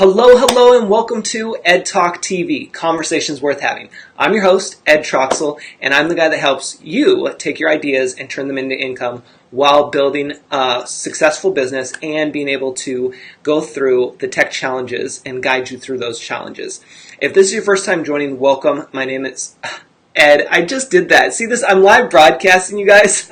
Hello, and welcome to Ed Talk TV, Conversations Worth Having. I'm your host, Ed Troxel, and I'm the guy that helps you take your ideas and turn them into income while building a successful business and being able to go through the tech challenges and guide you through those challenges. If this is your first time joining, welcome. My name is Ed. I just did that. See this? I'm live broadcasting you guys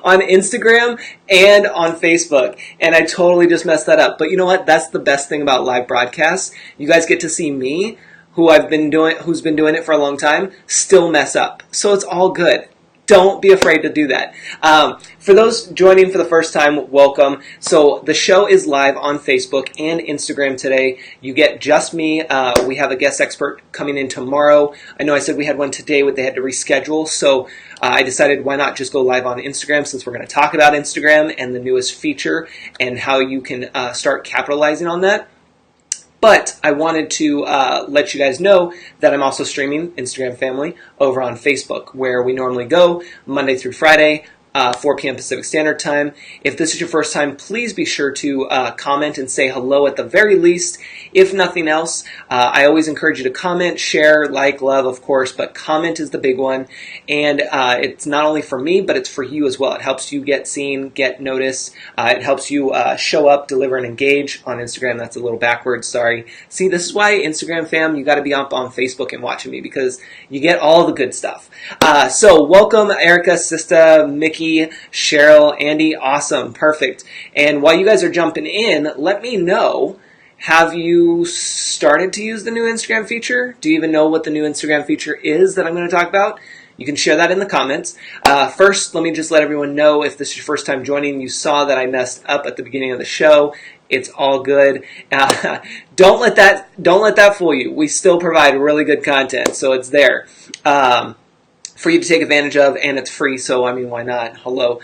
on Instagram and on Facebook, and I totally just messed that up. But you know what? That's the best thing about live broadcasts. You guys get to see me, who's been doing it for a long time, still mess up. So it's all good. Don't be afraid to do that. For those joining for the first time, welcome. So the show is live on Facebook and Instagram today. You get just me. We have a guest expert coming in tomorrow. I know I said we had one today, but they had to reschedule. So I decided why not just go live on Instagram, since we're going to talk about Instagram and the newest feature and how you can start capitalizing on that. But I wanted to let you guys know that I'm also streaming Instagram Family over on Facebook, where we normally go Monday through Friday, 4 p.m. Pacific Standard Time. If this is your first time, please be sure to comment and say hello at the very least. If nothing else, I always encourage you to comment, share, like, love, of course, but comment is the big one. And it's not only for me, but it's for you as well. It helps you get seen, get noticed. It helps you show up, deliver, and engage on Instagram. That's a little backwards, sorry. See, this is why Instagram fam, you got to be up on Facebook and watching me, because you get all the good stuff. So welcome, Erica, Sista, Mickey, Cheryl, Andy. Awesome, perfect. And while you guys are jumping in, let me know, have you started to use the new Instagram feature? Do you even know what the new Instagram feature is that I'm going to talk about? You can share that in the comments. First, let me just let everyone know, if this is your first time joining, you saw that I messed up at the beginning of the show. It's all good. Don't let that fool you. We still provide really good content, so it's there for you to take advantage of, and it's free, so I mean, why not? Hello.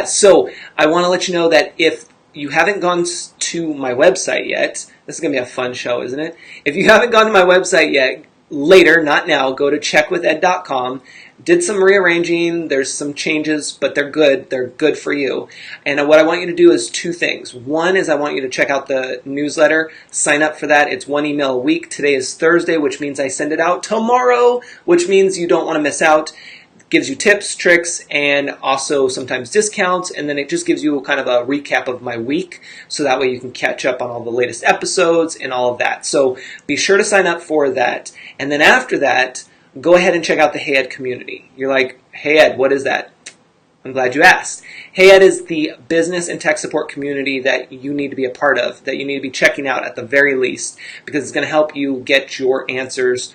So I want to let you know that if you haven't gone to my website yet, this is going to be a fun show, isn't it? If you haven't gone to my website yet, later, not now, go to checkwithed.com. Did some rearranging, there's some changes, but they're good for you. And what I want you to do is two things. One is I want you to check out the newsletter, sign up for that. It's one email a week. Today is Thursday, which means I send it out tomorrow, which means you don't want to miss out. Gives you tips, tricks, and also sometimes discounts, and then it just gives you kind of a recap of my week, so that way you can catch up on all the latest episodes and all of that. So be sure to sign up for that, and then after that, go ahead and check out the Hey Ed community. You're like, Hey Ed, what is that? I'm glad you asked. Hey Ed is the business and tech support community that you need to be a part of, that you need to be checking out at the very least, because it's going to help you get answers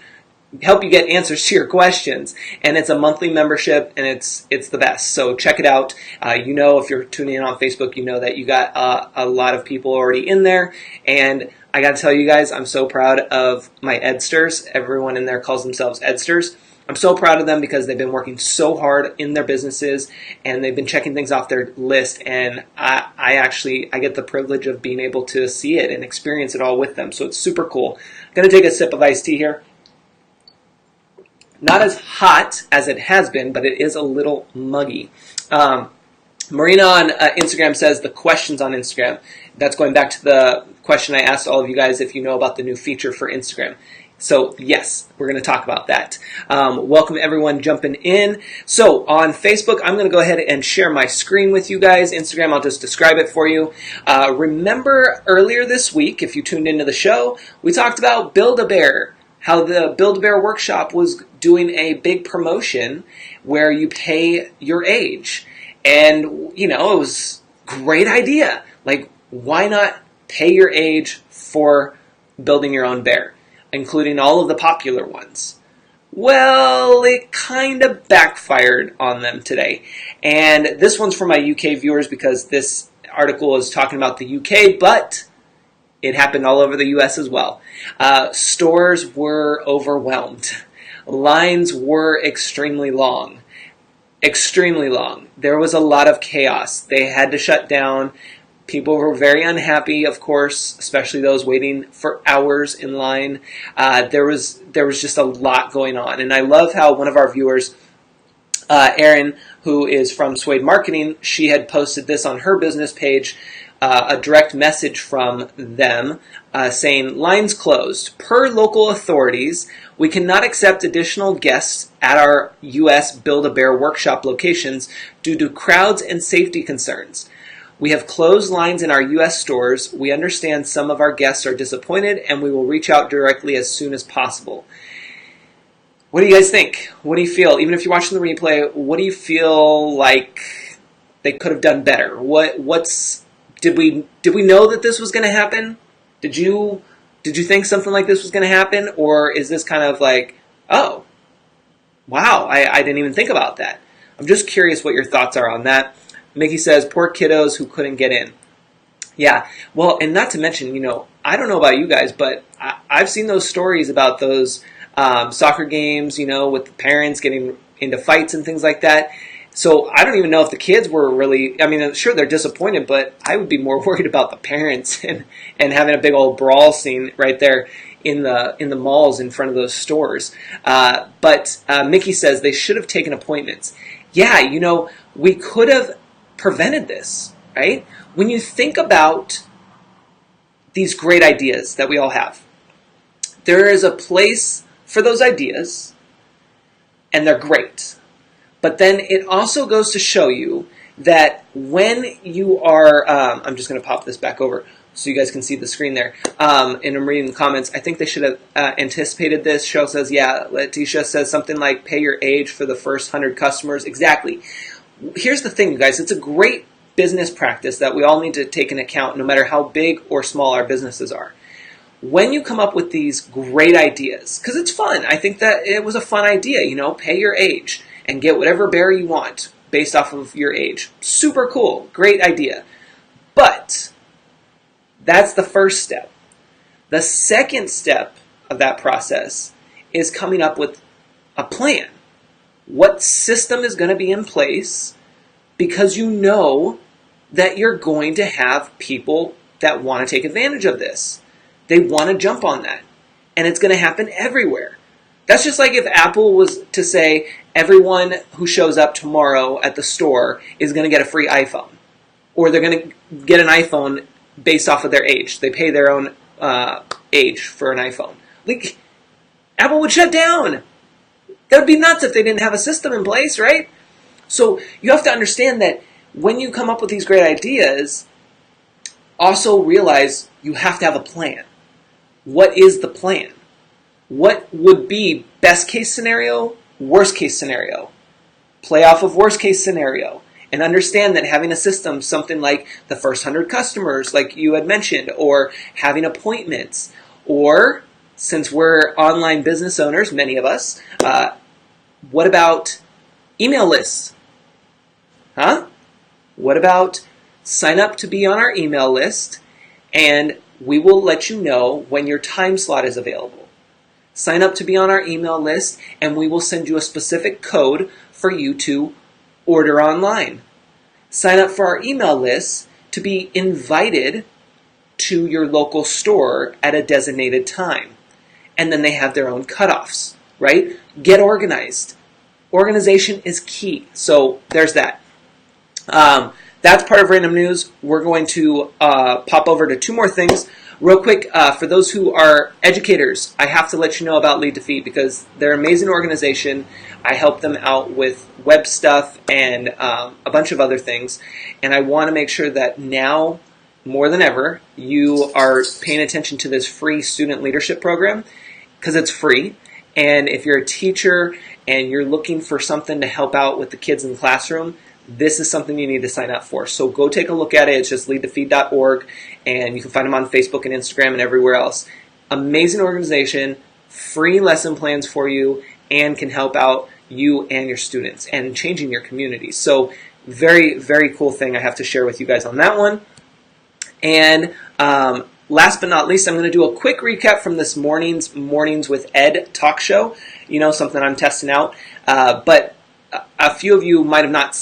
to your questions, and it's a monthly membership, and it's the best. So check it out. If you're tuning in on Facebook, you know that you got a lot of people already in there, and I got to tell you guys, I'm so proud of my Edsters. Everyone in there calls themselves Edsters. I'm so proud of them because they've been working so hard in their businesses, and they've been checking things off their list, and I get the privilege of being able to see it and experience it all with them. So it's super cool. I'm going to take a sip of iced tea here. Not as hot as it has been, but it is a little muggy. Marina on Instagram says the questions on Instagram. That's going back to the question I asked all of you guys if you know about the new feature for Instagram. So yes, we're going to talk about that. Welcome everyone jumping in. So on Facebook, I'm going to go ahead and share my screen with you guys. Instagram, I'll just describe it for you. Remember earlier this week, if you tuned into the show, we talked about Build-A-Bear. How the Build-A-Bear Workshop was doing a big promotion where you pay your age. And, it was a great idea. Like, why not pay your age for building your own bear, including all of the popular ones? Well, it kind of backfired on them today. And this one's for my UK viewers, because this article is talking about the UK, but it happened all over the U.S. as well. Stores were overwhelmed. Lines were extremely long. Extremely long. There was a lot of chaos. They had to shut down. People were very unhappy, of course, especially those waiting for hours in line. There was just a lot going on. And I love how one of our viewers, Aaron, who is from Suede Marketing, she had posted this on her business page, a direct message from them saying, "Lines closed. Per local authorities, we cannot accept additional guests at our U.S. Build-A-Bear workshop locations due to crowds and safety concerns. We have closed lines in our U.S. stores. We understand some of our guests are disappointed, and we will reach out directly as soon as possible." What do you guys think? What do you feel? Even if you're watching the replay, what do you feel like they could have done better? Did we know that this was going to happen? Did you think something like this was going to happen, or is this kind of like, oh, wow, I didn't even think about that? I'm just curious what your thoughts are on that. Mickey says, "Poor kiddos who couldn't get in." Yeah, well, and not to mention, I don't know about you guys, but I've seen those stories about those soccer games, with the parents getting into fights and things like that. So I don't even know if the kids were really, sure, they're disappointed, but I would be more worried about the parents and having a big old brawl scene right there in the malls in front of those stores. But Mickey says they should have taken appointments. Yeah, we could have prevented this, right? When you think about these great ideas that we all have, there is a place for those ideas, and they're great. But then it also goes to show you that when you are, I'm just going to pop this back over so you guys can see the screen there, and I'm reading the comments. I think they should have anticipated this. Cheryl says, yeah. Letitia says something like, pay your age for the first 100 customers. Exactly. Here's the thing, guys. It's a great business practice that we all need to take into account, no matter how big or small our businesses are. When you come up with these great ideas, because it's fun. I think that it was a fun idea, pay your age and get whatever bear you want based off of your age. Super cool. Great idea. But that's the first step. The second step of that process is coming up with a plan. What system is going to be in place, because you know that you're going to have people that want to take advantage of this. They want to jump on that. And it's going to happen everywhere. That's just like if Apple was to say everyone who shows up tomorrow at the store is going to get a free iPhone. Or they're going to get an iPhone based off of their age. They pay their own age for an iPhone. Like, Apple would shut down. That would be nuts if they didn't have a system in place, right? So you have to understand that when you come up with these great ideas, also realize you have to have a plan. What is the plan? What would be best case scenario, worst case scenario? Play off of worst case scenario and understand that having a system, something like the first 100 customers, like you had mentioned, or having appointments, or since we're online business owners, many of us, what about email lists? Huh? What about sign up to be on our email list, and we will let you know when your time slot is available. Sign up to be on our email list, and we will send you a specific code for you to order online. Sign up for our email list to be invited to your local store at a designated time. And then they have their own cutoffs, right? Get organized. Organization is key. So there's that. That's part of Random News. We're going to pop over to two more things. Real quick, for those who are educators, I have to let you know about Lead to Feed because they're an amazing organization. I help them out with web stuff and a bunch of other things. And I want to make sure that now, more than ever, you are paying attention to this free student leadership program because it's free. And if you're a teacher and you're looking for something to help out with the kids in the classroom, this is something you need to sign up for. So go take a look at it. It's just leadtofeed.org, and you can find them on Facebook and Instagram and everywhere else. Amazing organization, free lesson plans for you, and can help out you and your students and changing your community. So very, very cool thing I have to share with you guys on that one. And last but not least, I'm going to do a quick recap from this morning's Mornings with Ed talk show. Something I'm testing out. But a few of you might have not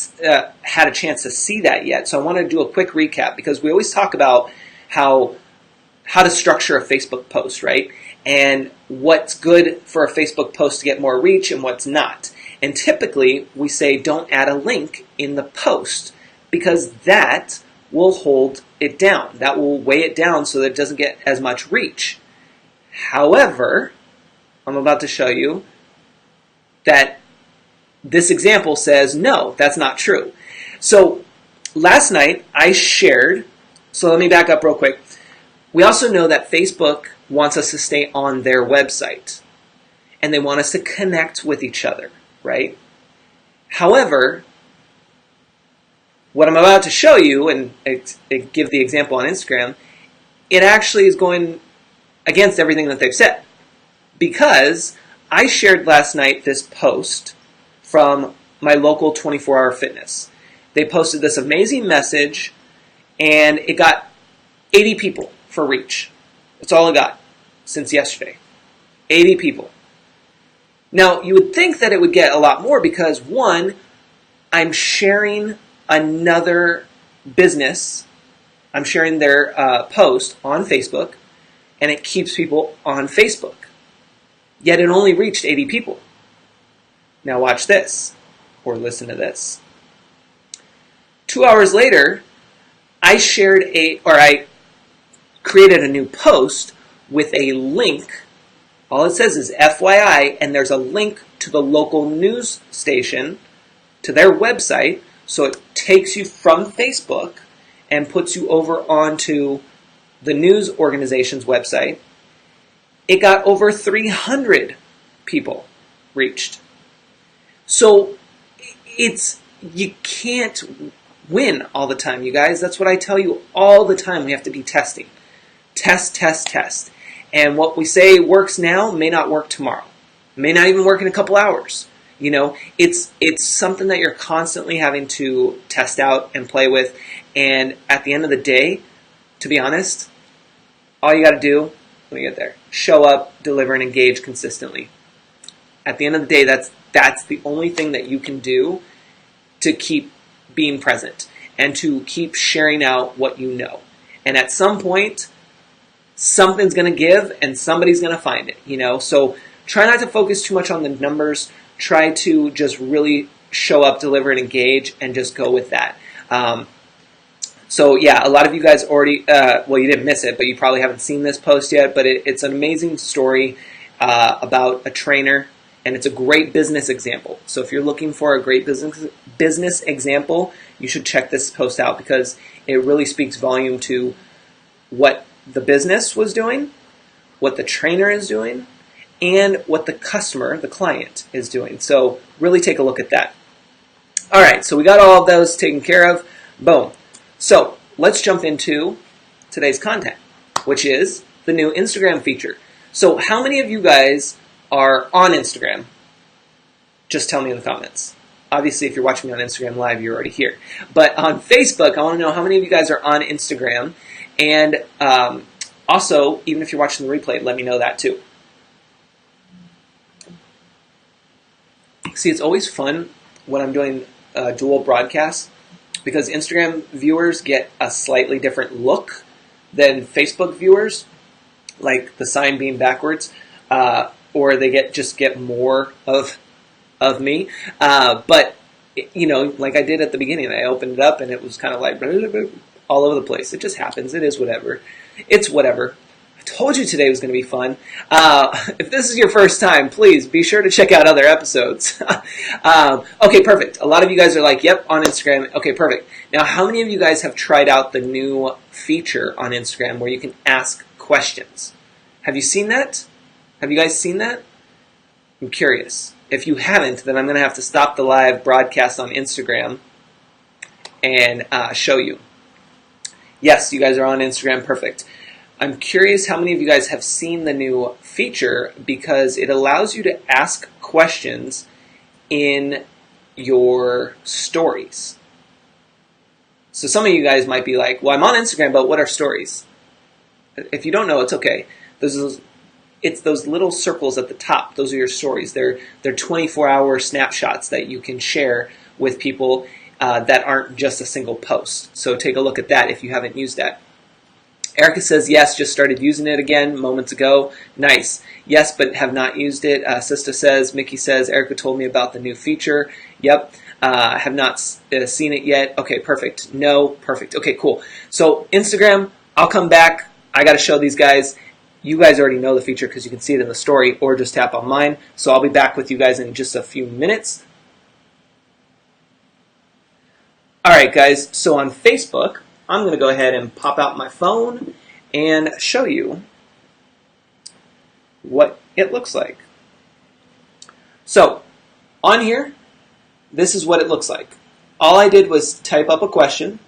had a chance to see that yet, so I want to do a quick recap because we always talk about how to structure a Facebook post, right? And what's good for a Facebook post to get more reach and what's not. And typically, we say don't add a link in the post because that will hold it down. That will weigh it down so that it doesn't get as much reach. However, I'm about to show you that this example says, no, that's not true. So last night I shared, so let me back up real quick. We also know that Facebook wants us to stay on their website and they want us to connect with each other, right? However, what I'm about to show you and give the example on Instagram, it actually is going against everything that they've said. Because I shared last night this post from my local 24-hour fitness. They posted this amazing message and it got 80 people for reach. That's all it got since yesterday. 80 people. Now, you would think that it would get a lot more because, one, I'm sharing another business. I'm sharing their post on Facebook, and it keeps people on Facebook. Yet it only reached 80 people. Now watch this, or listen to this. 2 hours later, I created a new post with a link. All it says is FYI, and there's a link to the local news station, to their website, so it takes you from Facebook and puts you over onto the news organization's website. It got over 300 people reached. So you can't win all the time, you guys. That's what I tell you all the time. We have to be testing. Test, test, test. And what we say works now may not work tomorrow. May not even work in a couple hours. You know, it's something that you're constantly having to test out and play with. And at the end of the day, to be honest, all you got to do, let me get there, show up, deliver, and engage consistently. At the end of the day, that's the only thing that you can do to keep being present and to keep sharing out what you know. And at some point, something's going to give and somebody's going to find it, you know? So try not to focus too much on the numbers. Try to just really show up, deliver, and engage, and just go with that. So yeah, a lot of you guys already, well, you didn't miss it, but you probably haven't seen this post yet, but it's an amazing story about a trainer, and it's a great business example. So if you're looking for a great business example, you should check this post out because it really speaks volume to what the business was doing, what the trainer is doing, and what the customer, the client, is doing. So really take a look at that. All right, so we got all of those taken care of. Boom. So let's jump into today's content, which is the new Instagram feature. So how many of you guys are on Instagram? Just tell me in the comments. Obviously, if you're watching me on Instagram Live, you're already here. But on Facebook, I want to know how many of you guys are on Instagram. And also, even if you're watching the replay, let me know that too. See, it's always fun when I'm doing dual broadcasts because Instagram viewers get a slightly different look than Facebook viewers, like the sign being backwards, or they just get more of me. But you know, like I did at the beginning, I opened it up and it was kind of like all over the place. It just happens. It is whatever. It's whatever. I told you today was going to be fun. If this is your first time, please be sure to check out other episodes. Okay, perfect. A lot of you guys are like, yep, on Instagram. Okay, perfect. Now, how many of you guys have tried out the new feature on Instagram where you can ask questions? Have you seen that? Have you guys seen that? I'm curious. If you haven't, then I'm going to have to stop the live broadcast on Instagram and show you. Yes, you guys are on Instagram. Perfect. I'm curious how many of you guys have seen the new feature because it allows you to ask questions in your stories. So some of you guys might be like, well, I'm on Instagram, but what are stories? If you don't know, it's okay. It's those little circles at the top. Those are your stories. They're 24-hour snapshots that you can share with people that aren't just a single post. So take a look at that if you haven't used that. Erica says, yes, just started using it again moments ago. Nice. Yes, but have not used it. Sista says, Mickey says, Erica told me about the new feature. Yep. Have not seen it yet. Okay, perfect. No, perfect. Okay, cool. So Instagram, I'll come back. I got to show these guys. You guys already know the feature because you can see it in the story, or just tap on mine. So I'll be back with you guys in just a few minutes. All right, guys. So on Facebook, I'm going to go ahead and pop out my phone and show you what it looks like. So on here, this is what it looks like. All I did was type up a question,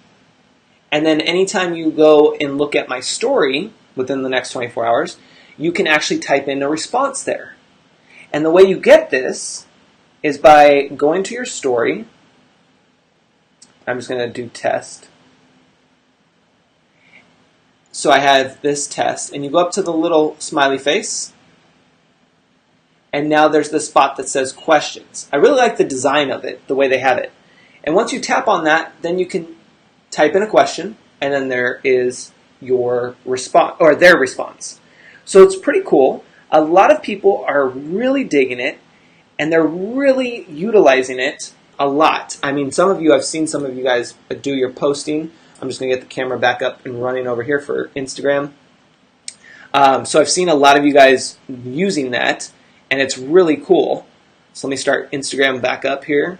and then anytime you go and look at my story within the next 24 hours, you can actually type in a response there. And the way you get this is by going to your story. I'm just going to do test. So I have this test, and you go up to the little smiley face, and now there's this spot that says questions. I really like the design of it, the way they have it. And once you tap on that, then you can type in a question, and then there is your response, or their response. So it's pretty cool. A lot of people are really digging it, and they're really utilizing it a lot. I mean, I've seen some of you guys do your posting. I'm just going to get the camera back up and running over here for Instagram. So I've seen a lot of you guys using that, and it's really cool. So let me start Instagram back up here.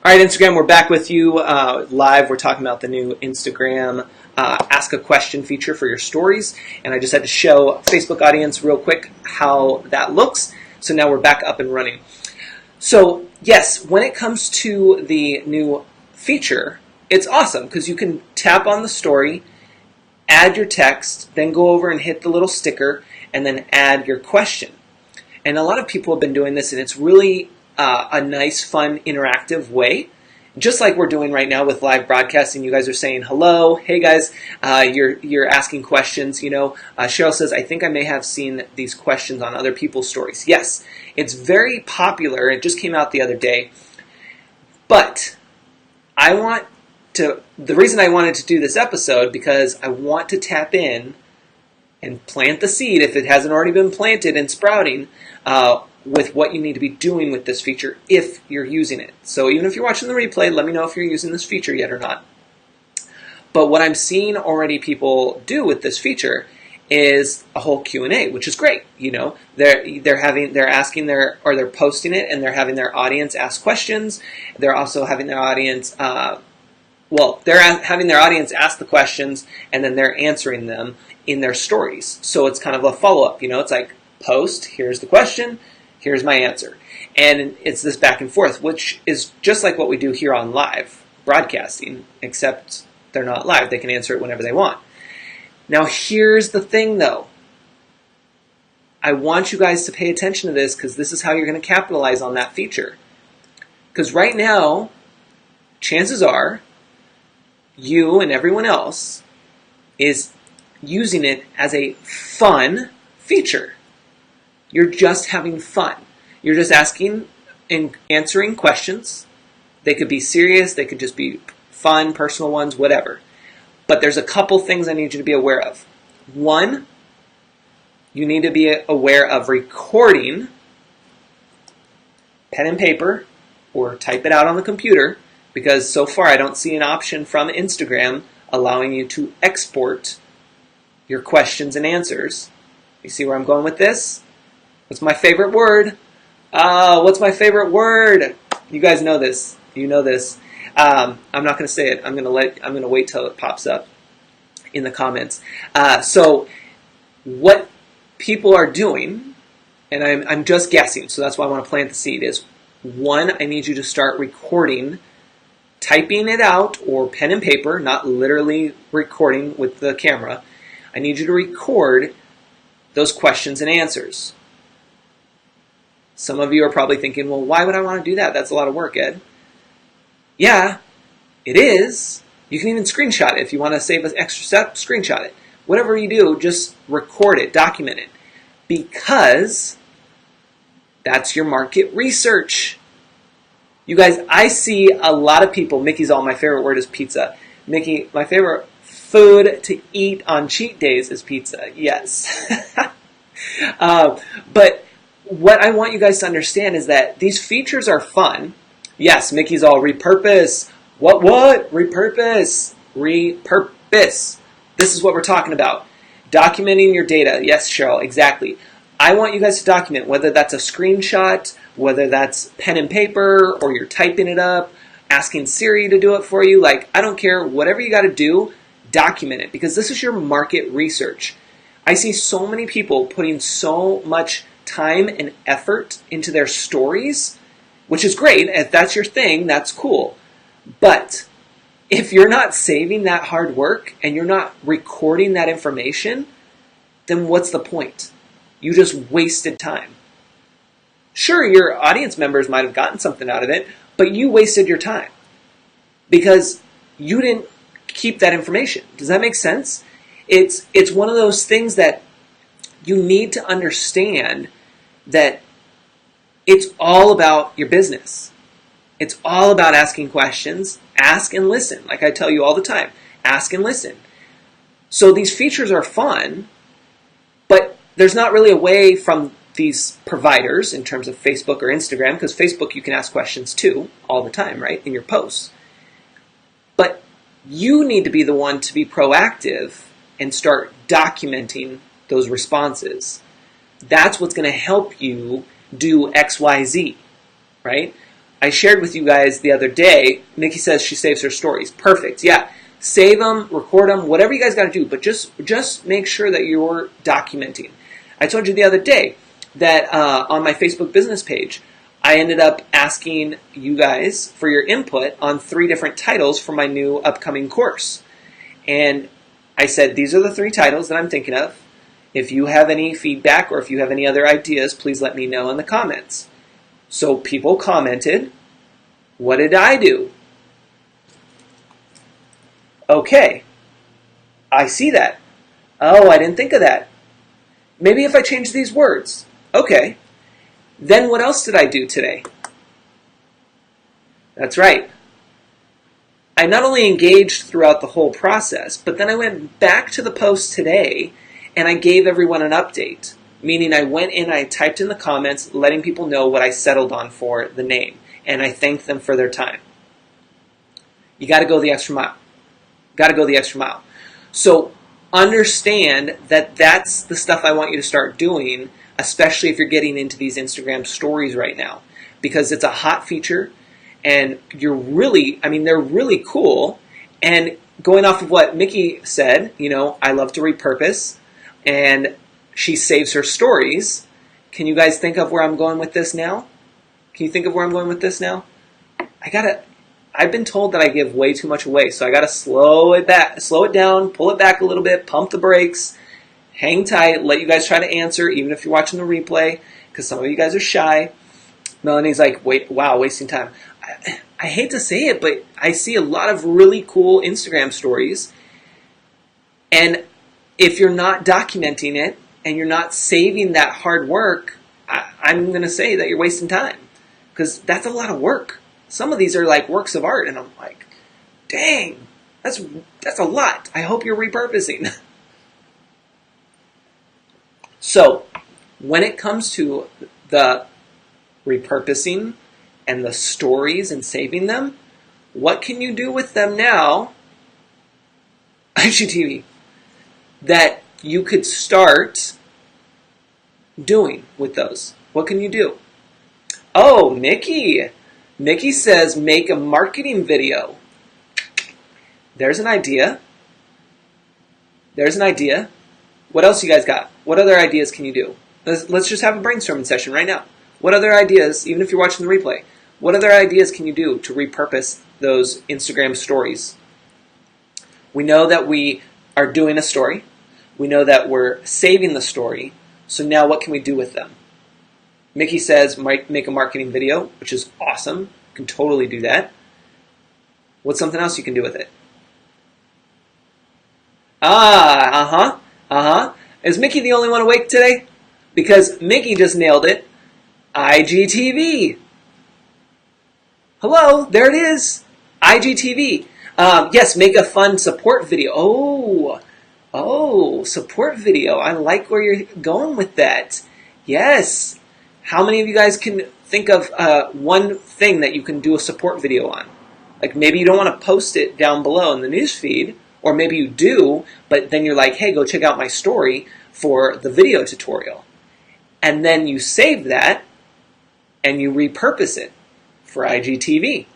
All right, Instagram, we're back with you live. We're talking about the new Instagram Ask a Question feature for your stories. And I just had to show Facebook audience real quick how that looks. So now we're back up and running. So yes, when it comes to the new feature, it's awesome because you can tap on the story, add your text, then go over and hit the little sticker, and then add your question. And a lot of people have been doing this, and it's really a nice, fun, interactive way. Just like we're doing right now with live broadcasting, you guys are saying hello. Hey guys, you're asking questions. You know, Cheryl says, I think I may have seen these questions on other people's stories. Yes, it's very popular. It just came out the other day. But the reason I wanted to do this episode, because I want to tap in and plant the seed, if it hasn't already been planted and sprouting, with what you need to be doing with this feature if you're using it. So even if you're watching the replay, let me know if you're using this feature yet or not. But what I'm seeing already people do with this feature is a whole Q&A, which is great. You know, they're posting it, and they're having their audience ask questions. They're also having their audience having their audience ask the questions, and then they're answering them in their stories. So it's kind of a follow-up. You know, it's like, post, here's the question, here's my answer. And it's this back and forth, which is just like what we do here on live broadcasting, except they're not live. They can answer it whenever they want. Now, here's the thing, though. I want you guys to pay attention to this, because this is how you're going to capitalize on that feature. Because right now, chances are, you and everyone else is using it as a fun feature. You're just having fun. You're just asking and answering questions. They could be serious, they could just be fun, personal ones, whatever. But there's a couple things I need you to be aware of. One, you need to be aware of recording, pen and paper, or type it out on the computer, because so far I don't see an option from Instagram allowing you to export your questions and answers. You see where I'm going with this? What's my favorite word? What's my favorite word? You guys know this. You know this. I'm not going to say it. I'm going to wait till it pops up in the comments. So what people are doing, and I'm just guessing, so that's why I want to plant the seed, is one, I need you to start recording, typing it out, or pen and paper, not literally recording with the camera. I need you to record those questions and answers. Some of you are probably thinking, well, why would I want to do that? That's a lot of work, Ed. Yeah, it is. You can even screenshot it if you want to save an extra step, screenshot it. Whatever you do, just record it, document it. Because that's your market research. You guys, I see a lot of people, Mickey's all, my favorite word is pizza. Mickey, my favorite food to eat on cheat days is pizza. Yes. But what I want you guys to understand is that these features are fun. Yes, Mickey's all repurpose. What? Repurpose. Repurpose. This is what we're talking about. Documenting your data. Yes, Cheryl, exactly. I want you guys to document, whether that's a screenshot, whether that's pen and paper, or you're typing it up, asking Siri to do it for you. Like, I don't care. Whatever you got to do, document it, because this is your market research. I see so many people putting so much time and effort into their stories, which is great. If that's your thing, that's cool. But if you're not saving that hard work and you're not recording that information, then what's the point? You just wasted time. Sure, your audience members might have gotten something out of it, but you wasted your time because you didn't keep that information. Does that make sense? It's one of those things that you need to understand, that it's all about your business. It's all about asking questions. Ask and listen. Like I tell you all the time, ask and listen. So these features are fun, but there's not really a way from these providers in terms of Facebook or Instagram, because Facebook you can ask questions too all the time, right, in your posts. But you need to be the one to be proactive and start documenting those responses. That's what's going to help you do XYZ, right? I shared with you guys the other day, Nikki says she saves her stories. Perfect, yeah. Save them, record them, whatever you guys got to do, but just make sure that you're documenting. I told you the other day that on my Facebook business page, I ended up asking you guys for your input on 3 different titles for my new upcoming course. And I said, these are the 3 titles that I'm thinking of. If you have any feedback or if you have any other ideas, please let me know in the comments. So people commented. What did I do? Okay, I see that. Oh, I didn't think of that. Maybe if I change these words. Okay. Then what else did I do today? That's right. I not only engaged throughout the whole process, but then I went back to the post today and I gave everyone an update. Meaning I went in, I typed in the comments, letting people know what I settled on for the name. And I thanked them for their time. You got to go the extra mile. Got to go the extra mile. So understand that that's the stuff I want you to start doing, especially if you're getting into these Instagram stories right now, because it's a hot feature and they're really cool. And going off of what Mickey said, I love to repurpose and she saves her stories. Can you guys think of where I'm going with this now? Can you think of where I'm going with this now? I've been told that I give way too much away, so I gotta slow it down, pull it back a little bit, pump the brakes, hang tight, let you guys try to answer, even if you're watching the replay, because some of you guys are shy. Melanie's like, wasting time. I hate to say it, but I see a lot of really cool Instagram stories, and if you're not documenting it, and you're not saving that hard work, I'm going to say that you're wasting time, because that's a lot of work. Some of these are like works of art, and I'm like, dang, that's a lot. I hope you're repurposing. So when it comes to the repurposing and the stories and saving them, what can you do with them now, IGTV, that you could start doing with those? What can you do? Oh, Mickey. Mickey says make a marketing video. There's an idea. There's an idea. What else you guys got? What other ideas can you do? Let's just have a brainstorming session right now. What other ideas, even if you're watching the replay, what other ideas can you do to repurpose those Instagram stories? We know that we are doing a story. We know that we're saving the story. So now what can we do with them? Mickey says make a marketing video, which is awesome. You can totally do that. What's something else you can do with it? Is Mickey the only one awake today? Because Mickey just nailed it. IGTV. Hello, there it is. IGTV. Yes, make a fun support video. Oh, support video. I like where you're going with that. Yes. How many of you guys can think of one thing that you can do a support video on? Like maybe you don't want to post it down below in the newsfeed, or maybe you do, but then you're like, hey, go check out my story for the video tutorial. And then you save that and you repurpose it for IGTV,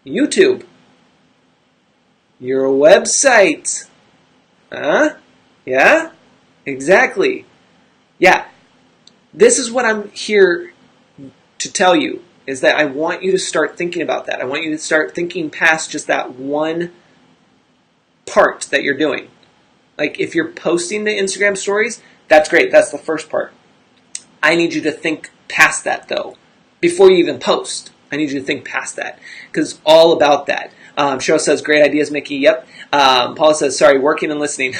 YouTube, your website. Huh? Yeah? Exactly. Yeah. This is what I'm here to tell you, is that I want you to start thinking about that. I want you to start thinking past just that one part that you're doing. Like if you're posting the Instagram stories, that's great. That's the first part. I need you to think past that though. Before you even post, I need you to think past that because it's all about that. Cheryl says, great ideas, Mickey. Yep. Paula says, sorry, working and listening.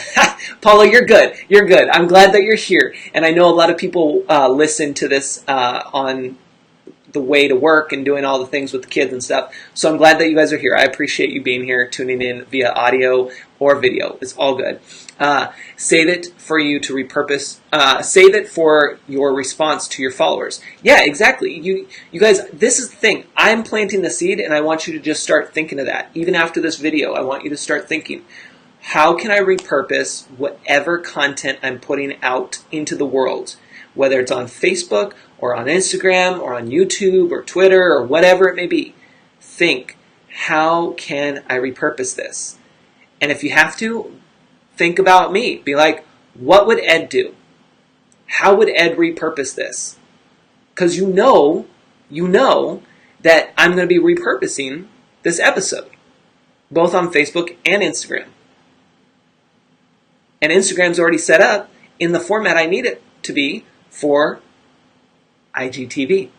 Paula, you're good. You're good. I'm glad that you're here. And I know a lot of people listen to this on the way to work and doing all the things with the kids and stuff. So I'm glad that you guys are here. I appreciate you being here, tuning in via audio or video. It's all good. Save it for you to repurpose. Save it for your response to your followers. Yeah, exactly. You guys, this is the thing. I'm planting the seed and I want you to just start thinking of that. Even after this video, I want you to start thinking, how can I repurpose whatever content I'm putting out into the world? Whether it's on Facebook or on Instagram or on YouTube or Twitter or whatever it may be. Think, how can I repurpose this? And if you have to, think about me. Be like, what would Ed do? How would Ed repurpose this? Because you know that I'm going to be repurposing this episode, both on Facebook and Instagram. And Instagram's already set up in the format I need it to be for IGTV.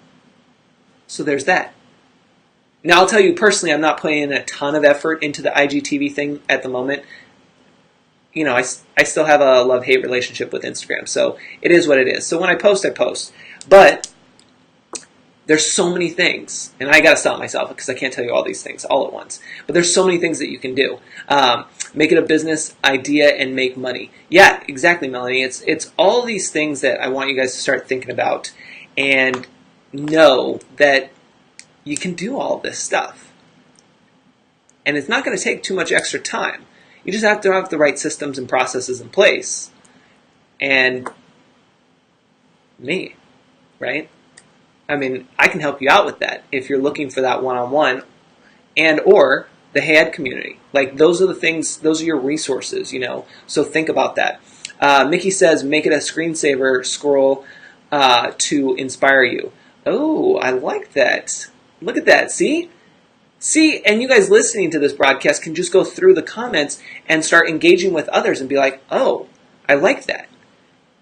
So there's that. Now I'll tell you personally, I'm not putting in a ton of effort into the IGTV thing at the moment. You know, I still have a love-hate relationship with Instagram, so it is what it is. So when I post, I post. But there's so many things, and I gotta stop myself because I can't tell you all these things all at once. But there's so many things that you can do. Make it a business idea and make money. Yeah, exactly, Melanie. It's all these things that I want you guys to start thinking about and know that you can do all this stuff. And it's not going to take too much extra time. You just have to have the right systems and processes in place. And me, right? I mean, I can help you out with that if you're looking for that one-on-one and or the Hey Ed community. Like those are the things, those are your resources, you know. So think about that. Mickey says, make it a screensaver scroll to inspire you. Oh, I like that. Look at that. See? See, and you guys listening to this broadcast can just go through the comments and start engaging with others and be like, oh, I like that.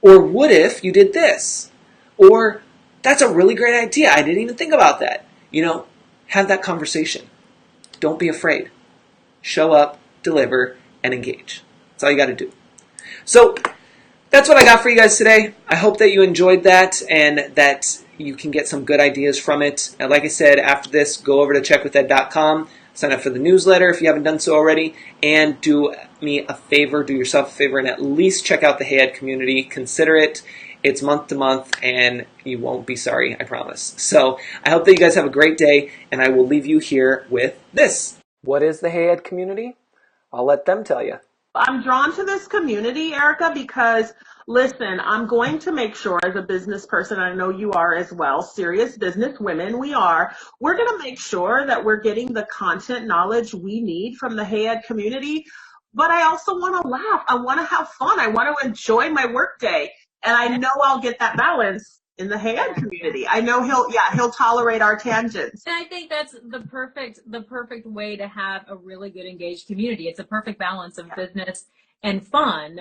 Or what if you did this? Or that's a really great idea. I didn't even think about that. You know, have that conversation. Don't be afraid. Show up, deliver, and engage. That's all you got to do. So that's what I got for you guys today. I hope that you enjoyed that and that you can get some good ideas from it. And like I said, after this, go over to checkwithed.com, sign up for the newsletter if you haven't done so already, and do me a favor, do yourself a favor, and at least check out the Hey Ed community. Consider it. It's month to month, and you won't be sorry, I promise. So I hope that you guys have a great day, and I will leave you here with this. What is the Hey Ed community? I'll let them tell you. I'm drawn to this community, Erica, because listen, I'm going to make sure as a business person, I know you are as well, serious business women, we're going to make sure that we're getting the content knowledge we need from the Hey Ed community. But I also want to laugh. I want to have fun. I want to enjoy my workday. And I know I'll get that balance in the Hey Ed community. I know he'll tolerate our tangents. And I think that's the perfect way to have a really good engaged community. It's a perfect balance of business and fun.